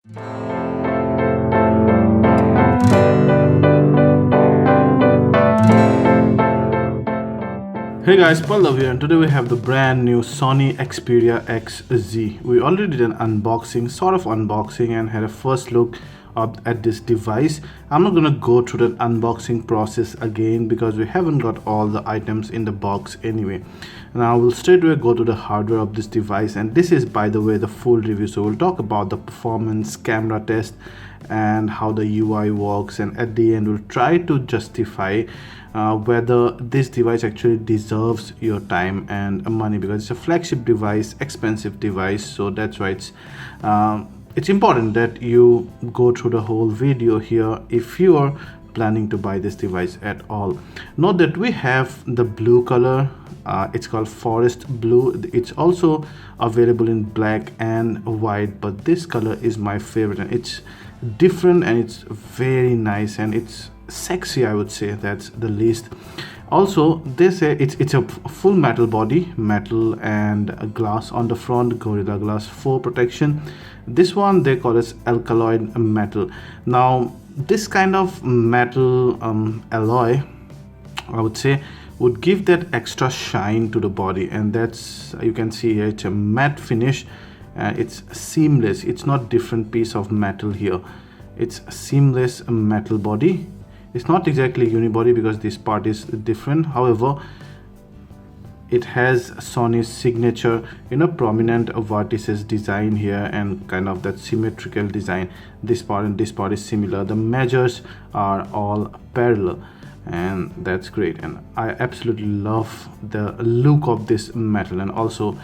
Hey guys, Pallav here, and today we have the brand new Sony Xperia XZ. We already did an unboxing, sort of unboxing, and had a first look at this device. I'm not gonna go through that unboxing process again because we haven't got all the items in the box anyway. Now we'll straight away go to the hardware of this device, and this is, by the way, the full review. So we'll talk about the performance, camera test, and how the UI works, and at the end we'll try to justify whether this device actually deserves your time and money, because it's a flagship device, expensive device. So that's why it's important that you go through the whole video here if you are planning to buy this device at all. Note that we have the blue color, it's called forest blue. It's also available in black and white, but this color is my favorite, and it's different and it's very nice and it's sexy, I would say. That's the least. Also, they say it's a full metal body, metal and a glass on the front, Gorilla Glass 4 protection. This one they call as alkaloid metal. Now this kind of metal alloy, I would say, would give that extra shine to the body, and that's, you can see here, it's a matte finish and it's seamless. It's not different piece of metal here, it's a seamless metal body. It's not exactly unibody because this part is different. However, it has Sony's signature, prominent vertices design here and kind of that symmetrical design. This part and this part is similar. The measures are all parallel, and that's great. And I absolutely love the look of this metal and also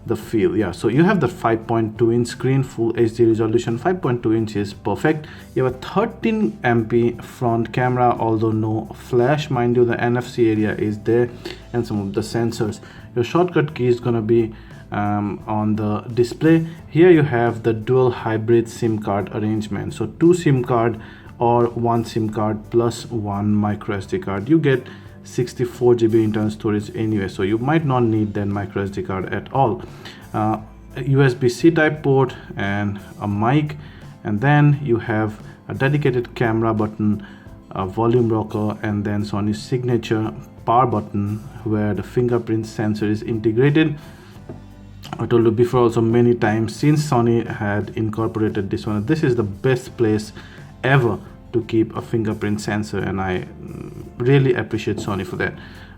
the feel. Yeah, so you have the 5.2 inch screen, full HD resolution. 5.2 inch is perfect. You have a 13 MP front camera, although no flash, mind you. The NFC area is there and some of the sensors. Your shortcut key is gonna be on the display. Here you have the dual hybrid SIM card arrangement, so 2 SIM card or 1 SIM card plus 1 micro SD card. You get 64 GB internal storage anyway, so you might not need that micro SD card at all. USB-C type port and a mic, and then you have a dedicated camera button, a volume rocker, and then Sony's signature power button where the fingerprint sensor is integrated. I told you before also many times, since Sony had incorporated this one, this is the best place ever to keep a fingerprint sensor, and I really appreciate Sony for that.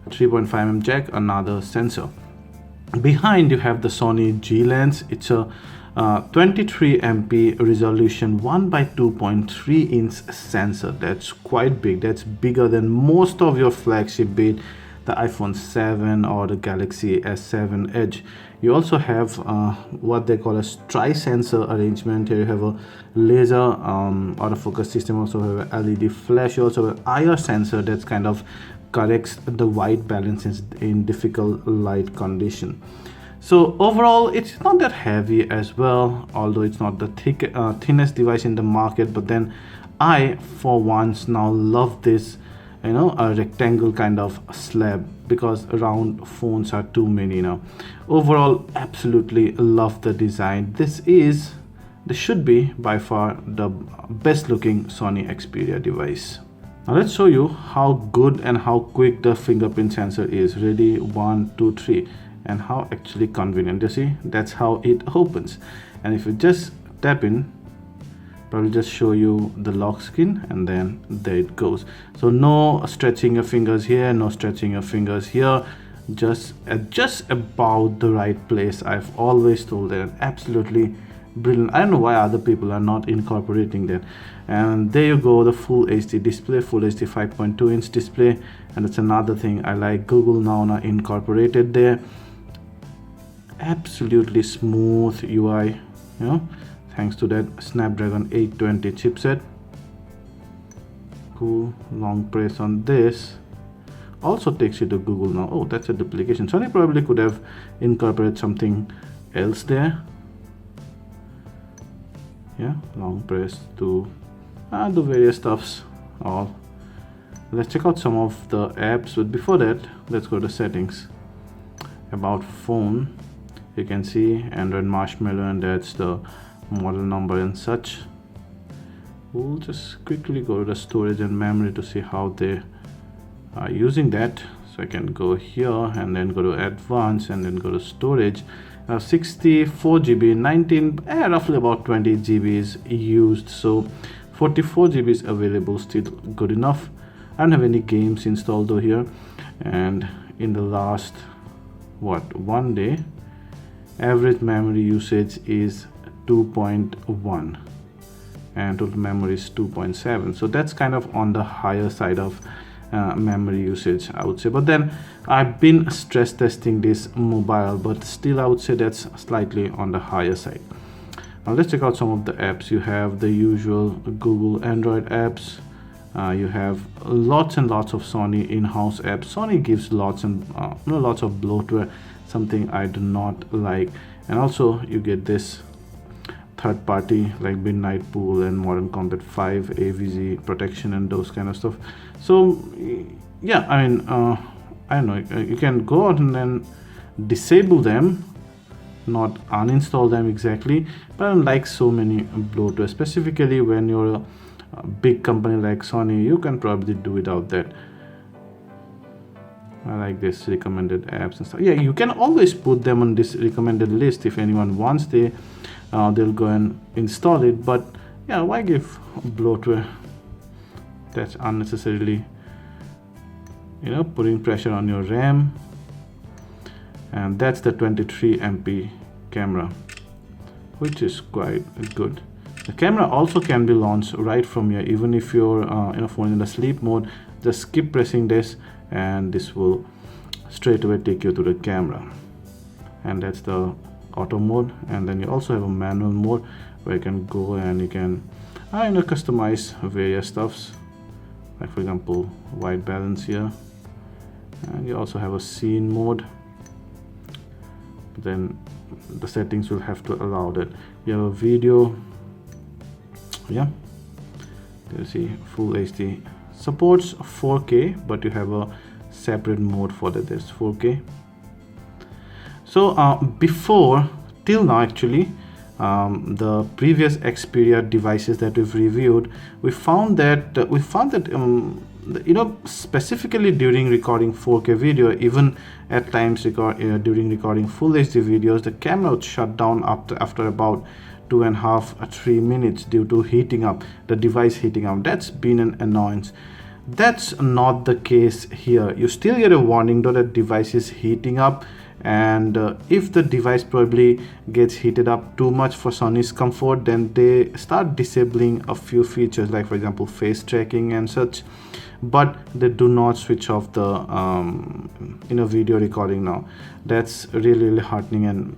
3.5mm jack, another sensor. Behind you have the Sony G lens. It's a 23 MP resolution 1x2.3 inch sensor. That's quite big. That's bigger than most of your flagship, be it the iPhone 7 or the Galaxy S7 Edge. You also have what they call a tri-sensor arrangement. Here you have a laser autofocus system, also have an LED flash. You also have an IR sensor that's kind of corrects the white balance in difficult light condition. So overall, it's not that heavy as well, although it's not the thinnest device in the market. But then I, for once, now love this, a rectangle kind of slab, because round phones are too many now. Overall, absolutely love the design. This should be by far the best looking Sony Xperia device. Now let's show you how good and how quick the fingerprint sensor is. Ready, 1 2 3, and how actually convenient. You see, that's how it opens. And if you just tap in, probably just show you the lock screen, and then there it goes. So no stretching your fingers here, no stretching your fingers here, just about the right place. I've always told that. Absolutely brilliant. I don't know why other people are not incorporating that. And there you go, the full HD display, full HD 5.2 inch display. And it's another thing I like, Google Now incorporated there. Absolutely smooth UI, thanks to that Snapdragon 820 chipset. Cool. Long press on this also takes you to Google Now. Oh, that's a duplication. Sony probably could have incorporated something else there. Yeah, long press to the various stuffs. All. Let's check out some of the apps, but before that, let's go to settings. About phone, you can see Android Marshmallow, and that's the model number and such. we'll just quickly go to the storage and memory to see how they are using that. So I can go here and then go to advanced and then go to storage. 64 GB, 19, roughly about 20 GB is used, so 44 GB is available, still good enough. I don't have any games installed though here. And in the last one day, average memory usage is 2.1 and total memory is 2.7, so that's kind of on the higher side of memory usage, I would say. But then I've been stress testing this mobile, but still I would say that's slightly on the higher side. Now let's check out some of the apps. You have the usual Google Android apps. You have lots and lots of Sony in-house apps. Sony gives lots and lots of bloatware, something I do not like. And also you get this third party like Midnight Pool and Modern Combat 5, AVG protection and those kind of stuff. So yeah, I mean, I don't know, you can go out and then disable them, not uninstall them exactly, but I don't like so many bloatware, specifically when you're a big company like Sony. You can probably do without that. I like this recommended apps and stuff. Yeah, you can always put them on this recommended list if anyone wants. They'll go and install it, but yeah, why give bloatware? That's unnecessarily, putting pressure on your RAM. And that's the 23 MP camera, which is quite good. The camera also can be launched right from here, even if your phone is in the sleep mode. Just keep pressing this and this will straight away take you to the camera. And that's the auto mode. And then you also have a manual mode where you can go and you can customize various stuffs, like for example white balance here. And you also have a scene mode. Then the settings will have to allow that. You have a video. Yeah, you see full HD, supports 4K, but you have a separate mode for that. There's 4K. So till now actually, the previous Xperia devices that we've reviewed, we found that specifically during recording 4K video, even at times during recording full HD videos, the camera would shut down after about 2.5-3 minutes due to heating up, the device heating up. That's been an annoyance. That's not the case here. You still get a warning though that device is heating up, and if the device probably gets heated up too much for Sony's comfort, then they start disabling a few features, like for example face tracking and such, but they do not switch off the video recording now. That's really heartening, and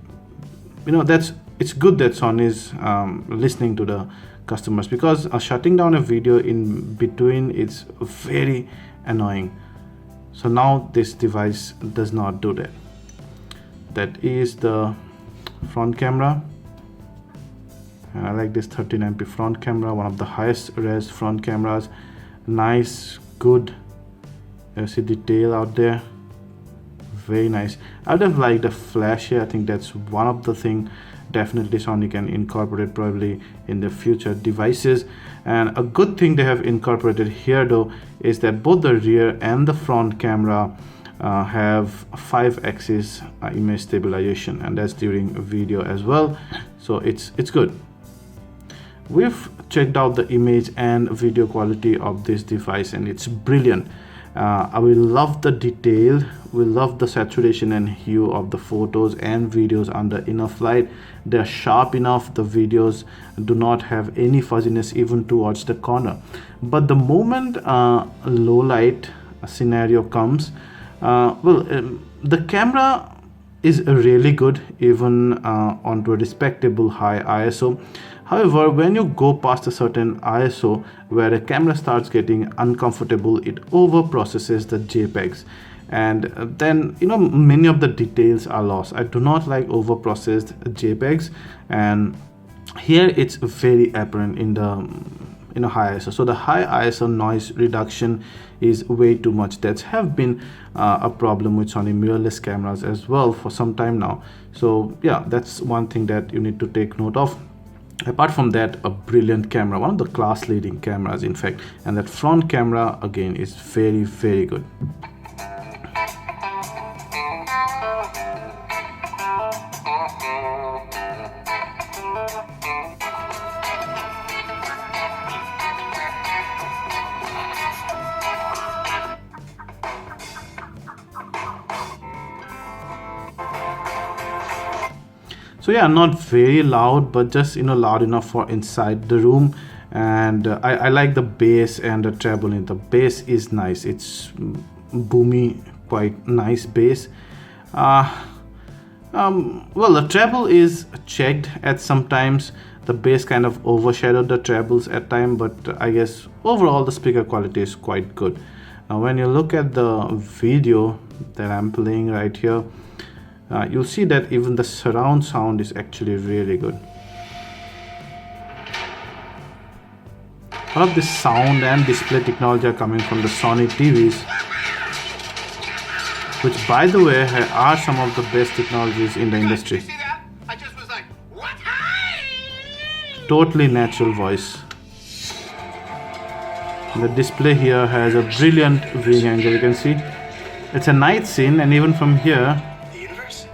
it's good that Sony is listening to the customers, because shutting down a video in between is very annoying. So now this device does not do that. That is the front camera, and I like this 13 MP front camera, one of the highest res front cameras. Nice, good, you see detail out there, very nice. I would have liked the flash here. I think that's one of the thing definitely Sony can incorporate probably in the future devices. And a good thing they have incorporated here though is that both the rear and the front camera have 5-axis image stabilization, and that's during video as well, so it's good. We've checked out the image and video quality of this device, and it's brilliant. We love the detail, we love the saturation and hue of the photos and videos under enough light. They're sharp enough. The videos do not have any fuzziness even towards the corner. But the moment low light scenario comes, the camera is really good even onto a respectable high ISO. However, when you go past a certain ISO where the camera starts getting uncomfortable, it over processes the JPEGs, and then many of the details are lost. I do not like over processed JPEGs, and here it's very apparent in the high ISO. So the high ISO noise reduction is way too much. That's have been a problem with Sony mirrorless cameras as well for some time now. So yeah, that's one thing that you need to take note of. Apart from that, a brilliant camera, one of the class leading cameras in fact, and that front camera again is very, very good. So yeah, not very loud, but just loud enough for inside the room. And I like the bass and the treble. The bass is nice, it's boomy, quite nice bass. Well, the treble is checked at sometimes. The bass kind of overshadowed the trebles at time, but I guess overall the speaker quality is quite good. Now when you look at the video that I'm playing right here, you'll see that even the surround sound is actually really good. All of this sound and display technology are coming from the Sony TVs, which by the way are some of the best technologies in the industry. I just was like, what? Totally natural voice. The display here has a brilliant viewing angle. You can see it's a night scene, and even from here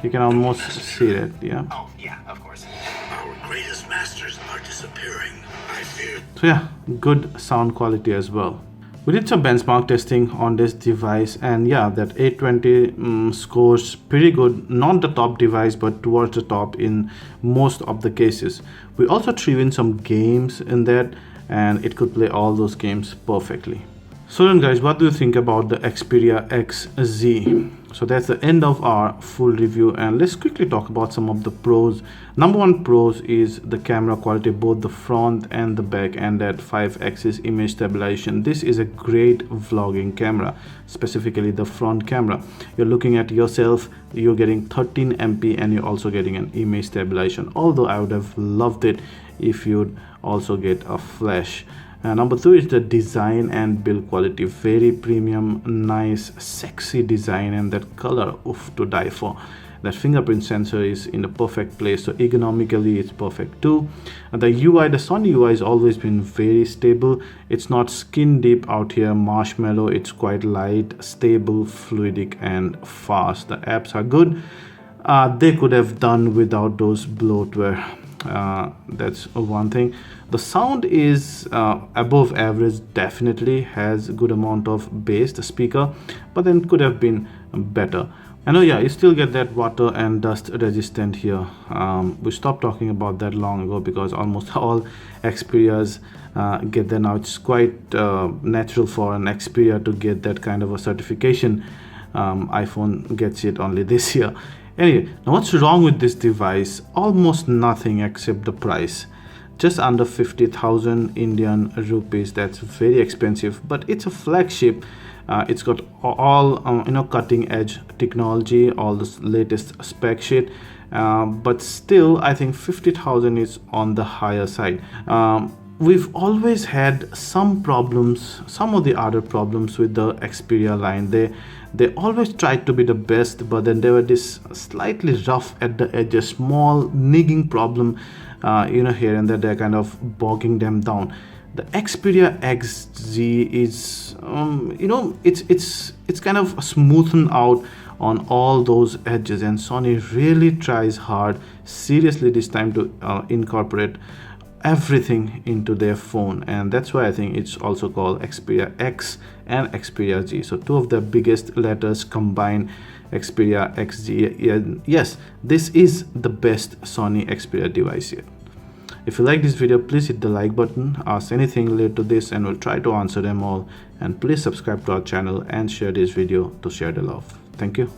you can almost see it. Yeah. Oh, yeah, of course. Our greatest masters are disappearing. I fear. So yeah, good sound quality as well. We did some benchmark testing on this device, and yeah, that 820 scores pretty good. Not the top device, but towards the top in most of the cases. We also threw in some games in that, and it could play all those games perfectly. So then guys, what do you think about the Xperia XZ? So that's the end of our full review, and let's quickly talk about some of the pros. Number one pros is the camera quality, both the front and the back, and that 5-axis image stabilization. This is a great vlogging camera, specifically the front camera. You're looking at yourself, you're getting 13 MP, and you're also getting an image stabilization, although I would have loved it if you'd also get a flash. Number two is the design and build quality. Very premium, nice, sexy design, and that color, oof, to die for. That fingerprint sensor is in the perfect place, so ergonomically it's perfect too. And the UI, the Sony UI has always been very stable. It's not skin deep out here, marshmallow. It's quite light, stable, fluidic, and fast. The apps are good. They could have done without those bloatware. That's one thing. The sound is above average, definitely has a good amount of bass, the speaker, but then could have been better. And oh yeah, you still get that water and dust resistant here. We stopped talking about that long ago because almost all Xperias get that now. It's quite natural for an Xperia to get that kind of a certification. iPhone gets it only this year. Anyway, now what's wrong with this device? Almost nothing except the price. Just under 50,000 Indian rupees. That's very expensive, but it's a flagship. It's got all cutting edge technology, all the latest spec sheet, but still I think 50,000 is on the higher side. We've always had some problems, some of the other problems with the Xperia line. They always tried to be the best, but then there were this slightly rough at the edges, small nigging problem, here and there. They're kind of bogging them down. The Xperia XZ is, it's kind of smoothened out on all those edges, and Sony really tries hard, seriously this time, to incorporate everything into their phone, and that's why I think it's also called Xperia X and Xperia Z. So two of the biggest letters combined, Xperia XZ. Yes, this is the best Sony Xperia device yet. If you like this video, please hit the like button, ask anything related to this, and we'll try to answer them all. And please subscribe to our channel and share this video to share the love. Thank you.